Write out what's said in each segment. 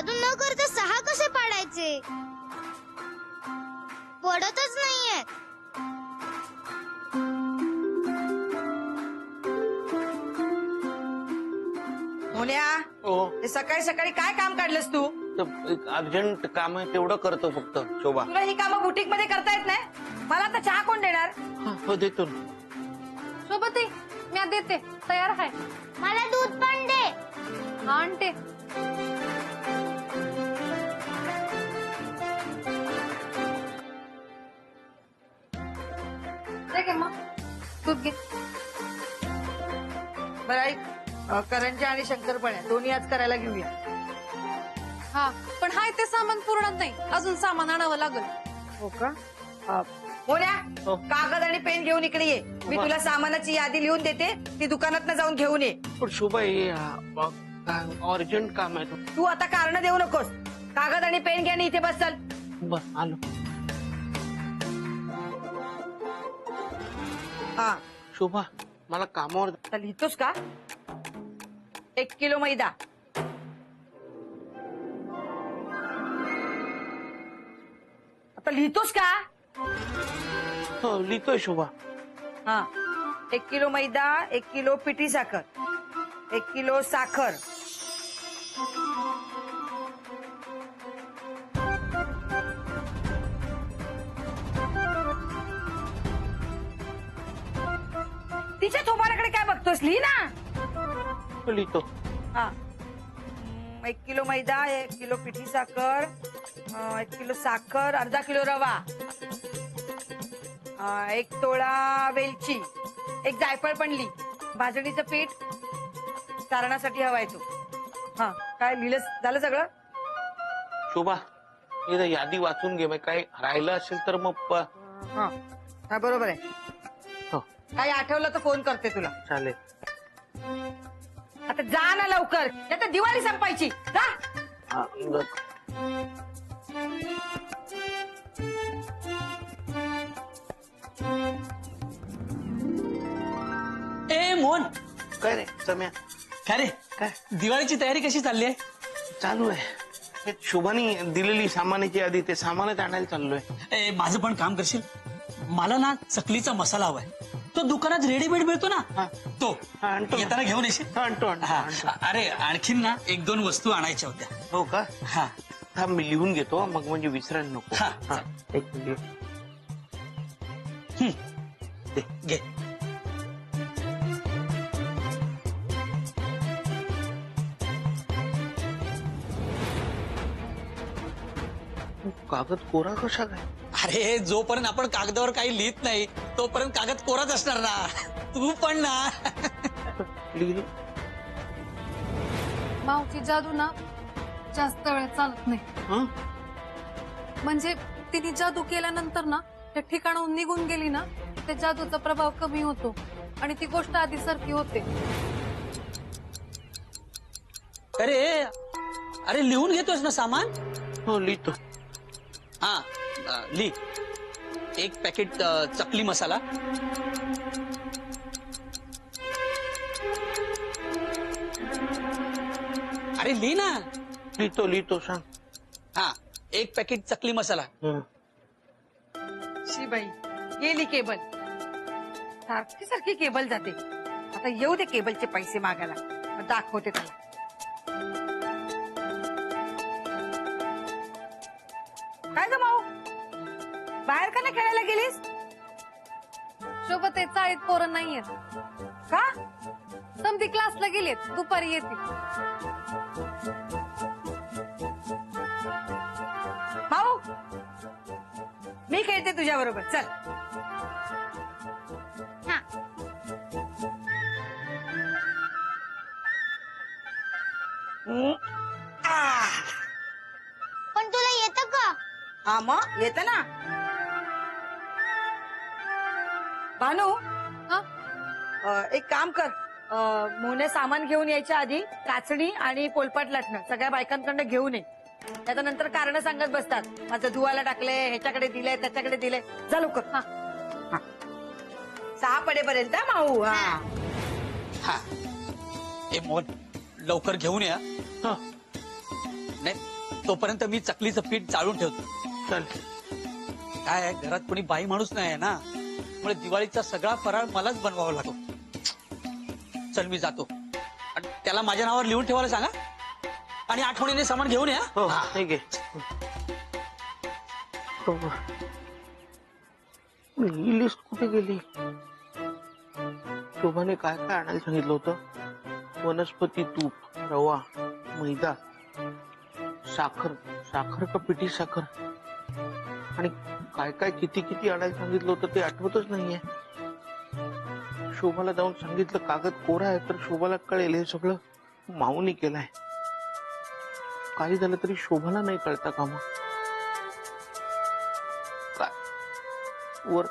जादू न करता 6 कसे पाडायचे? पडतच नाहीये. मोन्या, हो सकाळी सकाळी काय काम काढलंस तू? अर्जंट काम आहे तेवढं करतो फक्त. शोभा तुला ही कामं बुटीक मध्ये करता येत नाही? मला आता चहा कोण देणार? हो देतो ना. सोबती मी देते, तयार आहे. मला दूध पण दे. आणते. दे गे मग, दूध घे. बरं ऐक, करंजा आणि शंकरपाळ्या दोन्ही आज करायला घेऊया. हा, पण हाय ते सामान पुरणार नाही, अजून सामान आणावं लागल. हो का? मोन्या, हो. कागद आणि पेन घेऊन इकडे ये. मी तुला सामानाची यादी लिहून देते, ती दुकानात जाऊन घेऊन ये. पण शोभा हे अर्जंट काम आहे. तू आता कारण देऊ नकोस. कागद आणि पेन घ्या आणि इथे बस. चल. बस आलो. हा, शोभा मला कामावर आता लिहितोस का? 1 किलो मैदा, आता लिहितोस का? हो लिहितोय शोभा. हा, 1 किलो मैदा, 1 किलो पिठी साखर, 1 किलो साखर, तिच्या थोबाडाकडे काय बघतोस? लिही ना. लिहितो. हा, 1 किलो मैदा, 1 किलो पिठी साखर, 1 किलो साखर, अर्धा किलो रवा, 1 तोळा वेलची, 1 जायफळ पण लिही. भाजणीचं पीठ चारणासाठी हवाय तो. हा, काय लिहिलंस? झालं सगळं? शोभा एकदा यादी वाचून घे. काही राहिलं असेल तर मग हा, हा, बरोबर आहे. हो काही आठवलं तर फोन करते तुला. चालेल. आता जा ना लवकर, आता दिवाळी संपायची. जा. हा, बरं. ए मोहन, काय रे सम्या? काय रे? काय दिवाळीची तयारी कशी चालली आहे? चालू आहे. हे शोभानी दिलेली सामानाची यादी ते सामानच आणायला चाललोय. ए माझं पण काम करशील? मला ना चकलीचा मसाला हवाय. तो दुकानात रेडीमेड मिळतो हा. ना, तो हा, आणतो ना. येताना घेऊन येशील? हा, आणतो आणतो, हा. आणतो. अरे आणखीन ना 1-2 वस्तू आणायच्या होत्या. हो का? हा हा मी लिहून घेतो मग म्हणजे विसरायला नको. हा. हा, एक मिनिट. दे, घे. कागद कोरा कशा काय? अरे जोपर्यंत आपण कागदावर काही लिहित नाही तोपर्यंत कागद कोराच असणार ना. तू पण ना. लिहिलं. मावची जादू ना जास्त वेळ चालत नाही. हं? म्हणजे तिने जादू केल्यानंतर ना त्या ठिकाणाहून निघून गेली ना, त्या जादूचा प्रभाव कमी होतो आणि ती गोष्ट आधीसारखी होते. अरे अरे लिहून घेतोस ना सामान? हो लिहितो. हा ली. 1 पॅकेट चकली मसाला, अरे ली ना. लिहितो सांग. हा 1 पॅकेट चकली मसाला. शी बाई, गेली केबल. सारखी सारखी केबल जाते. आता येऊ दे केबलचे पैसे मागायला, मग दाखवते त्याला. काय ग माऊ, बाहेर का नाही खेळायला गेलीस? सोबत चाळीत पोरं नाहीयेत. का? समधी क्लासला गेलेत, दुपारी येतील. माऊ, मी खेळते तुझ्या बरोबर. चल. हा. पण तुला येतं का? हा मग येत ना. भानू, हा एक काम कर. मोने सामान घेऊन यायच्या आधी काचणी आणि पोलपाट लाटणं सगळ्या बायकांकडनं घेऊन ये. त्याच्यानंतर कारण सांगत बसतात, माझं धुवायला टाकले, ह्याच्याकडे दिलंय, त्याच्याकडे दिलंय. जा लवकर. हा. 6 पडेपर्यंत माऊ. हा. हा. ए मोहन लवकर घेऊन या. हा. नाही तोपर्यंत मी चकलीचं पीठ चाळून ठेवतो. चल. काय आहे, घरात कोणी बाई माणूस नाही आहे ना, त्यामुळे दिवाळीचा सगळा फराळ मलाच बनवावा लागतो. चल मी जातो. आणि त्याला माझ्या नावावर लिहून ठेवायला सांगा आणि आठवणीने सामान घेऊन या. हो ठीक आहे. शोभा, ही लिस्ट कुठे गेली? शोभाने काय काय आणायला सांगितलं होतं? वनस्पती तूप, रवा, मैदा, साखर, साखर का पिठी साखर, आणि काय काय किती किती आणायला सांगितलं होतं ते आठवतच नाहीये. शोभाला जाऊन सांगितलं कागद कोरा आहे तर शोभाला कळेल हे सगळं माऊनी केलंय. काही झालं तरी शोभाला नाही कळता का मग? काय वर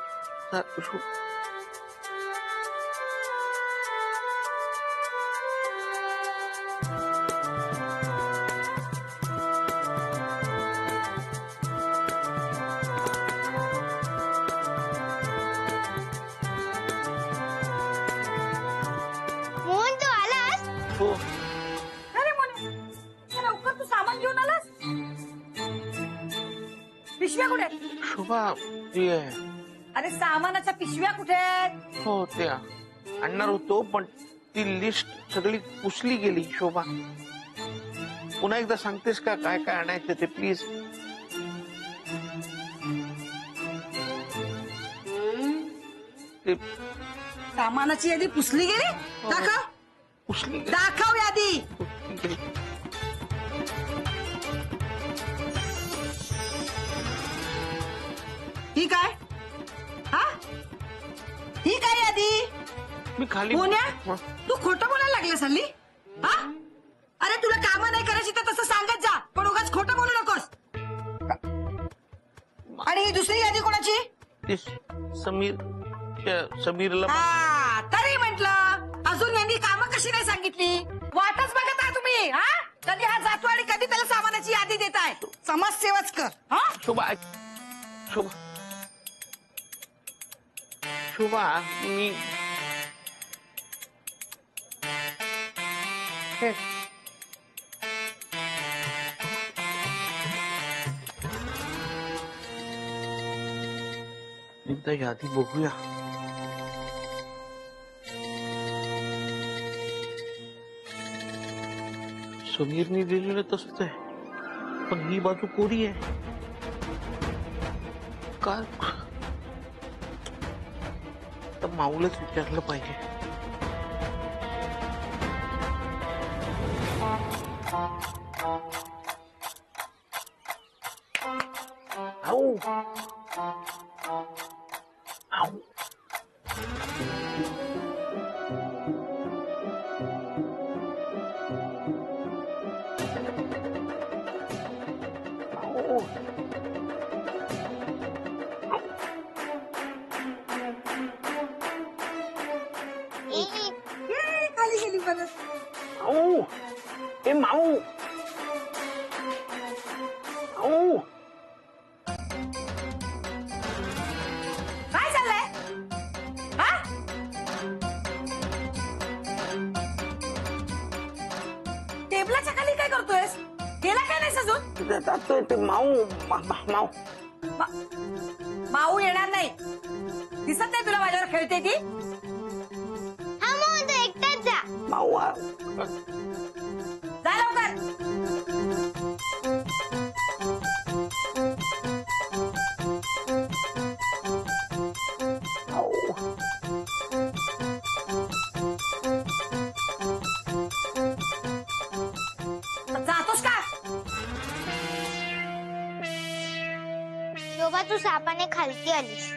मोहन तू आलास? हो. अरे मोने, इतक्या लवकर तू सामान घेऊन आलास? पिशव्या कुठे आहेत? शोभा ती आहे. अरे सामानाच्या पिशव्या कुठे आहेत? हो ते आणणार होतो पण ती लिस्ट सगळी पुसली गेली. शोभा पुन्हा एकदा सांगतेस का काय काय आणायचं ते प्लीज? ते सामानाची यादी पुसली गेली? दाखव, पुसली गेली. दाखव यादी. पुसली गेली. ही काय? हा, ही काय यादी? मी खाली मोन्या, तू खोटं बोलायला लागलास हल्ली? हा? अरे तुला कामं नाही करायची तर तसं सांगत जा, पण उगाच खोटं बोलू नकोस. आणि ही दुसरी यादी कोणाची? ते समीरला हा, तरी म्हंटल अजून यांनी कामं कशी नाही सांगितली? वाटच बघत आहे तुम्ही. हा, कधी हा जातो आणि कधी त्याला सामानाची यादी देताय. समाजसेवाच कर. हा, शोभा शोभा शोभा मी एकदा यादी बघूया. समीरने दिलेलं तसंच आहे पण ही बाजू कोरी आहे. काय तर माऊलच विचारलं पाहिजे. आऊ आऊ आऊ खाली गेली परत. आऊ ए माऊ आऊ काय चाललंय? हा, टेबलाच्या खाली काय करतोयस? गेला काय नाही अजून? जातोय ते माऊ माऊ माऊ येणार नाही. दिसत नाही तुला माझ्यावर खेळते ती? हा मोहन तू एकटाच जा. माऊ जा लवकर. जातोस का? शोभा तू सापाने खालती आलीस.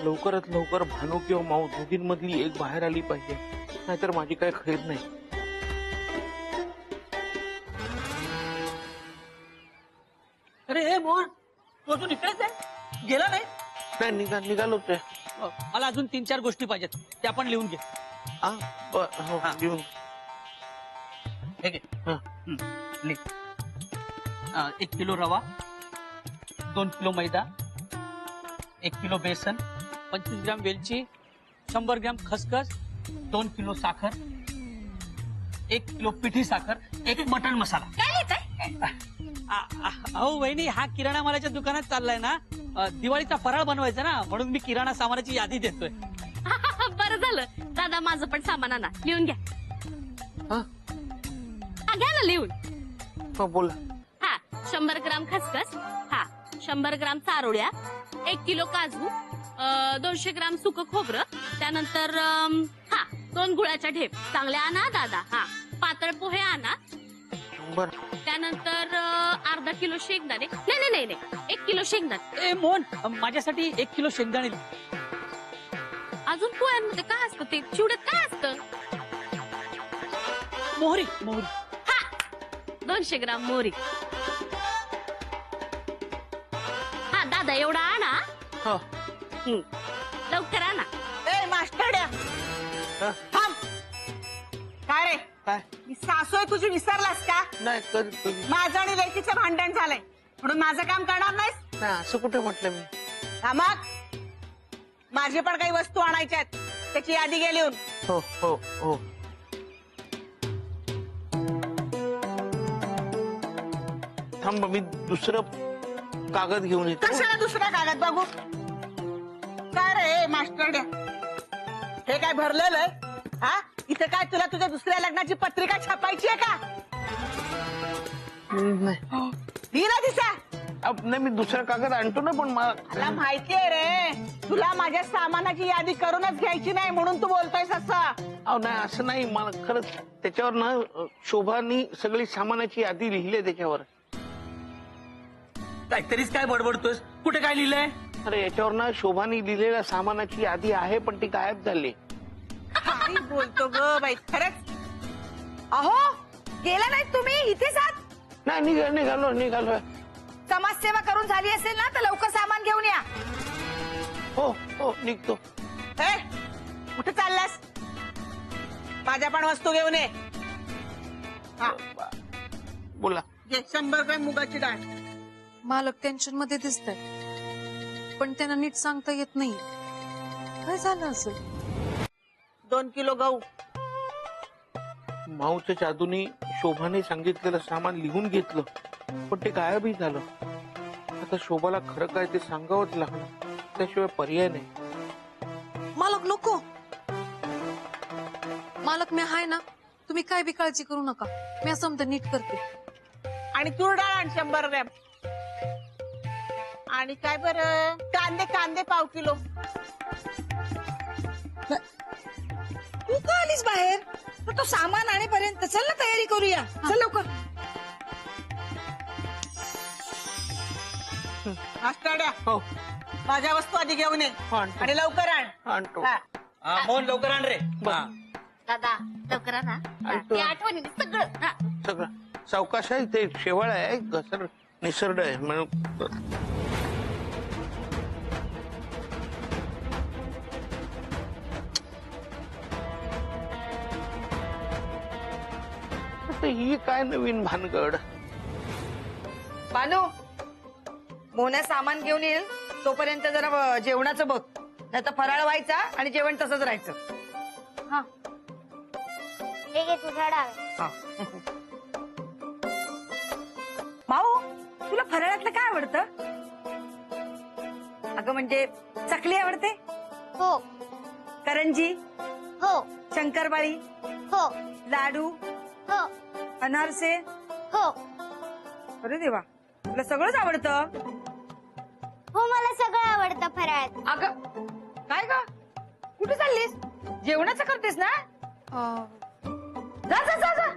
लवकरात लवकर भानू किंवा माऊ दोघींमधली एक बाहेर आली पाहिजे नाहीतर माझी काय खैर नाही. अरे हे मोहन, तू अजून इकडेच आहे? गेला नाही? नाही निघालोच आहे. मला अजून 3-4 गोष्टी पाहिजेत, त्या पण लिहून घे. हो, हा. घेऊन. हे घे. हं. लिह. 1 किलो रवा, 2 किलो मैदा, 1 किलो बेसन, 25 ग्राम वेलची, 100 ग्राम खसखस, 2 किलो साखर, 1 किलो पिठी साखर, 1 मटण मसाला. काय लिहिताय? अहो वहिनी, हा किराणा मालाच्या दुकानात चाललाय ना. दिवाळीचा फराळ बनवायचा ना, म्हणून मी किराणा सामानाची यादी देतोय. बरं झालं दादा, माझं पण सामान आणा, लिहून घ्या. हं? हा, घ्या ना लिहून. हो बोला. हा, 100 ग्राम खसखस, हा 100 ग्राम चारोळ्या, 1 किलो काजू, 200 ग्राम सुकं खोबरं, त्यानंतर 2 गुळाच्या ढेप चांगल्या आणा दादा. हा, पातळ पोहे आणा, बर. त्यानंतर अर्धा किलो शेंगदाणे. नाही 1 किलो शेंगदाणे. ए मोहन, माझ्यासाठी 1 किलो शेंगदाणे लिह. अजून पोह्यांमध्ये काय असतं, ते चिवड्यात काय असतं? मोहरी. हा, 200 ग्राम मोहरी. हा दादा, एवढा आणा. हो. लवकर आणा. ए मास्टरड्या, हं? थांब. काय रे, काय मी सासू आहे तुझी, विसरलास का? नाही कधी माझं आणि लेकीचं भांडण झालंय म्हणून माझं काम करणार नाहीस? नाही असं कुठे म्हटलं मी. हा, मग माझी पण काही वस्तू आणायच्या आहेत, त्याची यादी घे लिहून. हो हो हो. थांब, मी दुसरं कागद घेऊन येतो. कशाला दुसरा कागद बघू? काय रे मास्टरड्या, हे काय भरलेलं आहे? हा, इथे काय तुला तुझ्या दुसऱ्या लग्नाची पत्रिका छापायची आहे का? नाही दी ना दिसा. नाही, मी दुसरा कागद आणतो ना, पण मला माहितीये रे, तुला माझ्या सामानाची यादी करूनच घ्यायची नाही म्हणून तू बोलतोयस असं. अहो नाही, असं नाही. मला खरंच त्याच्यावर ना शोभानी सगळी सामानाची यादी लिहिली आहे त्याच्यावर. काहीतरीच काय बडबडतोयस? कुठे काय लिहिलंय? अरे याच्यावर ना शोभानी लिहिलेल्या सामानाची यादी आहे, पण ती गायब झाली. काय बोलतो ग बाई, खरंच? अहो, गेला नाही तुम्ही, इथेच आहात? नाही, निघालो. समाजसेवा करून झाली असेल ना, तर लवकर सामान घेऊन या. हो हो, निघतो. कुठे चाललास? माझ्या पण वस्तू घेऊन ये. हा, बोला. घे 100 ग्रॅम मुगाची डाळ. मालक टेन्शन मध्ये दिसतात, पण त्यांना नीट सांगता येत नाही. काय झालं असेल? 2 किलो गहू. माऊच्या जादूने शोभाने सांगितलेलं सामान लिहून घेतलं, पण ते गायबही झालं. आता शोभाला खरं काय ते सांगावंच लागणार, त्याशिवाय पर्याय नाही. मालक नको. मालक मी आहे ना, तुम्ही काय बी काळजी करू नका, मी असं म्हणतं नीट करते. आणि तूर डाळ आण 100 ग्रॅम. आणि काय बरं, कांदे 5 किलो. तू का आलीस बाहेर? तो सामान आणेपर्यंत चल ना, तयारी करूया. चल लवकर. आष्टाड्या, हो, माझ्या वस्तू आधी घेऊन ये आणतो. आणि लवकर आण. आणतो. हा. मोहन लवकर आण रे. दादा लवकर आणा. आणतो. ते आठवणीने सगळं. हा. सगळं सावकाश आहे, ते शेवाळ आहे, घसर निसर्ड आहे म्हणून. आता ही काय नवीन भानगड? बानू, मोन्या सामान घेऊन येईल, तोपर्यंत जरा जेवणाचं बघ, नाही तर फराळ व्हायचा आणि जेवण तसंच राहायचं. हा, हे घे तुझा डाळ. माऊ, तुला फराळातलं काय आवडतं? अगं म्हणजे चकली आवडते, हो करंजी, हो शंकरपाळी, हो लाडू, हो अनारसे. हो अरे देवा, तुला सगळंच आवडतं. हो मला सगळं आवडतं फराळात. अगं काय ग, कुठे चाललीस? जेवणाचं करतेस ना? जा जा जा जा.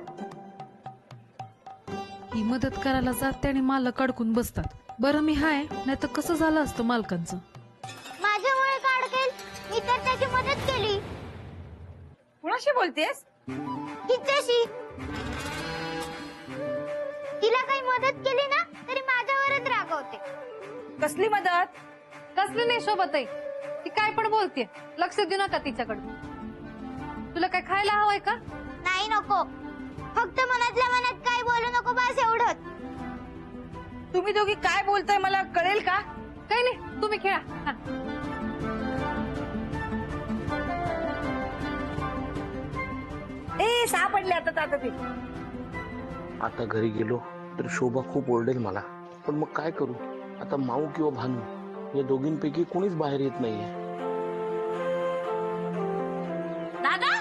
ही मदत करायला जाते आणि मालक अडकून बसतात. बरं मी हाय, नाही तर कसं झालं असतं मालकांचं. माझ्यामुळे का अडकेल? मी तर त्याची मदत केली. कुणाशी बोलतेस? तिच्याशी. तिला काही मदत केली ना तरी माझ्यावरच रागवते. कसली मदत? कसली नाही शोभताई, ती काय पण बोलते. लक्ष देऊ नका तिच्याकडे. तुला काय खायला हवंय का? नाही नको. फक्त मनातल्या मनात काय बोलू नको बस एवढंच. तुम्ही दोघी काय बोलताय मला कळेल का? काही नाही, तुम्ही खेळा. हा. ए सापडले आता ते. आता घरी गेलो तर शोभा खूप ओरडेल मला. पण मग काय करू? आता माऊ किंवा भानू या दोघींपैकी कोणीच बाहेर येत नाहीये. दादा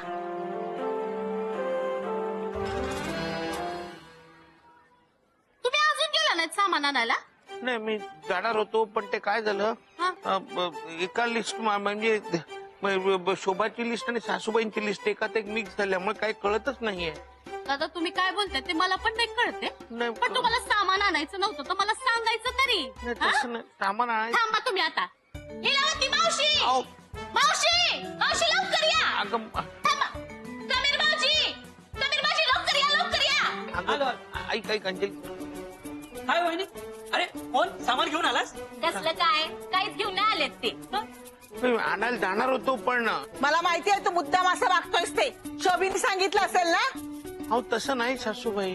तुम्ही अजून गेला नाहीत सामान आणायला? नाही मी जाणार होतो पण ते काय झालं हा. एका लिस्ट म्हणजे शोभाची लिस्ट आणि सासूबाईंची लिस्ट एकात एक मिक्स झाल्यामुळे काही कळतच नाहीये. दादा तुम्ही काय बोलताय ते मला पण नाही कळते. नाही पण तुम्हाला सामान आणायचं नव्हतं तर मला सांगायचं तरी. नाही, हा? तसं नाही. सामान आणायचं. थांबा तुम्ही आता. लीलावती मावशी अहो, मावशी मावशी लवकर या. अगं थांबा. समीर भाऊजी लवकर या लवकर या. अगं ऐक ऐक अंजली. काय वहिनी? अरे कोण सामान घेऊन आलास? कसलं काय काहीच घेऊन नाही आलेत ते. मी आणायला जाणार होतो पण मला माहिती आहे तू मुद्दाम असं वागतोयस ते. शोभीने सांगितलं असेल ना? अहो तसं नाही सासूबाई.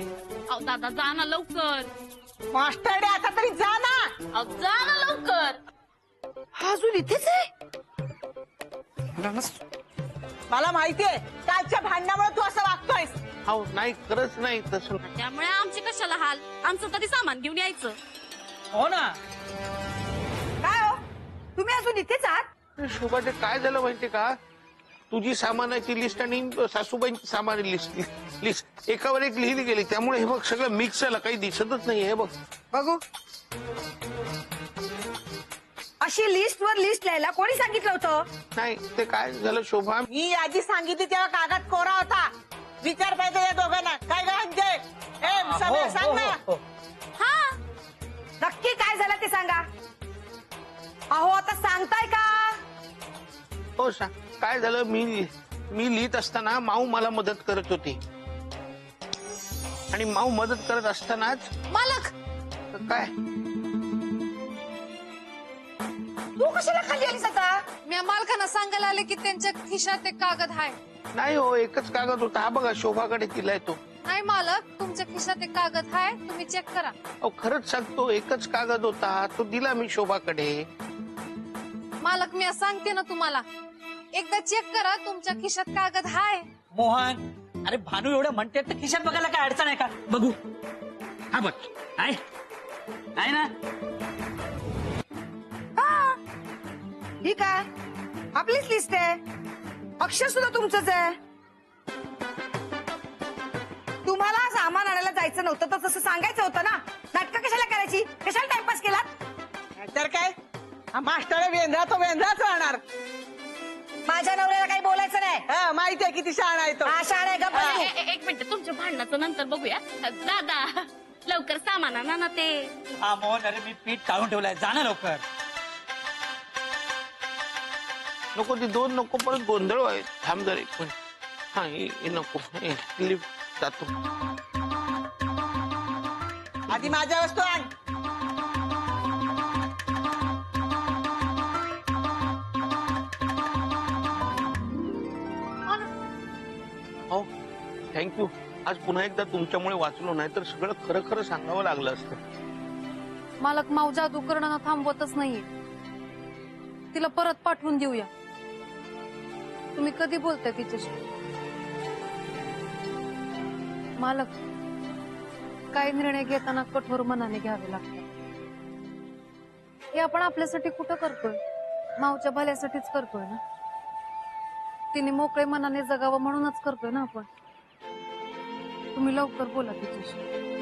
अहो दादा जा ना लवकर. मास्टर डे आता तरी जा ना. अहो जा ना लवकर. हा अजून इथेच आहे. मला माहितीये कालच्या भांडणामुळे तू असं वागतोयस. अहो नाही खरंच नाही तसं नाही. त्यामुळे आमचे कशाला हाल. आमचं तरी सामान घेऊन यायचं. हो ना. काय हो तुम्ही अजून इथेच आहात? शोभा ते काय झालं माहितीये का? तुझी सामानाची लिस्ट आणि सासूबाईंची सामानाची लिस्ट एकावर एक लिहिली गेली त्यामुळे हे बघ सगळं मिक्स झालं काही दिसतच नाही. हे बघ बघू अशी लिस्ट वर लिस्ट लिहायला कोणी सांगितलं होतं? नाही ते काय झालं शोभा मी यादी सांगितली तेव्हा कागद कोरा होता. विचार पाहिजे या दोघांना. काय गं हो, सांग ना. हो. हा नक्की काय झालं ते सांगा. अहो आता सांगताय का? हो सांग काय झालं. मी लिहित असताना माऊ मला मदत करत होती आणि माऊ मदत करत असतानाच मालक, काय तू कशाला खाली आलीस आता? मी मालकांना सांगायला आले की त्यांच्या खिशात एक कागद आहे. नाही हो एकच कागद होता. हा बघा शोभाकडे दिलाय तो. नाही मालक, तुमच्या खिशात एक कागद आहे, तुम्ही चेक करा. अहो खरंच सांगतो एकच कागद होता तो दिला मी शोभाकडे. मालक मी सांगते ना तुम्हाला, एकदा चेक करा, तुमच्या खिशात कागद आहे. मोहन अरे भानू एवढं म्हणते तर खिशात बघायला काय अडचण आहे का? बघू. हा बघ आहे आहे ना. ठीक आहे आपलीच लिस्ट आहे. अक्षर सुद्धा तुमचंच आहे. तुम्हाला सामान आणायला जायचं नव्हतं तर तसं सांगायचं होतं ना. नाटकं कशाला करायची? कशाला टाइमपास केलात? तर काय मास्टर वेंद्रा तो वेंद्राच राहणार. माझ्या नवऱ्याला काही बोलायचं नाही. माहिती आहे किती शहाणा आहे तो. हा शहाणा आहे का? एक मिनिट तुमच्या भांडणाचं नंतर बघूया. दादा लवकर सामान आणा ना ते. हा मोहन अरे मी पीठ काढून ठेवलंय जा ना लवकर. नको ती दोन नको परत गोंधळ आहे. थांब जर एक मिनिट. हा हे नको लिफ्ट जातो. आधी माझ्या वस्तू आण. हो थँक्यू. आज पुन्हा एकदा तुमच्यामुळे वाचलो नाही तर सगळं खरं खरं सांगावं लागलं असतं. मालक माऊ जादू करणं थांबवतच नाहीये. तिला परत पाठवून देऊया. तुम्ही कधी बोलताय तिच्याशी? मालक काही निर्णय घेताना कठोर मनाने घ्यावे लागतात. हे आपण आपल्यासाठी कुठं करतोय? माऊच्या भल्यासाठीच करतोय ना. तिने मोकळे मनाने जगावं म्हणूनच करतोय ना आपण. तुम्ही लवकर बोला तिच्याशी.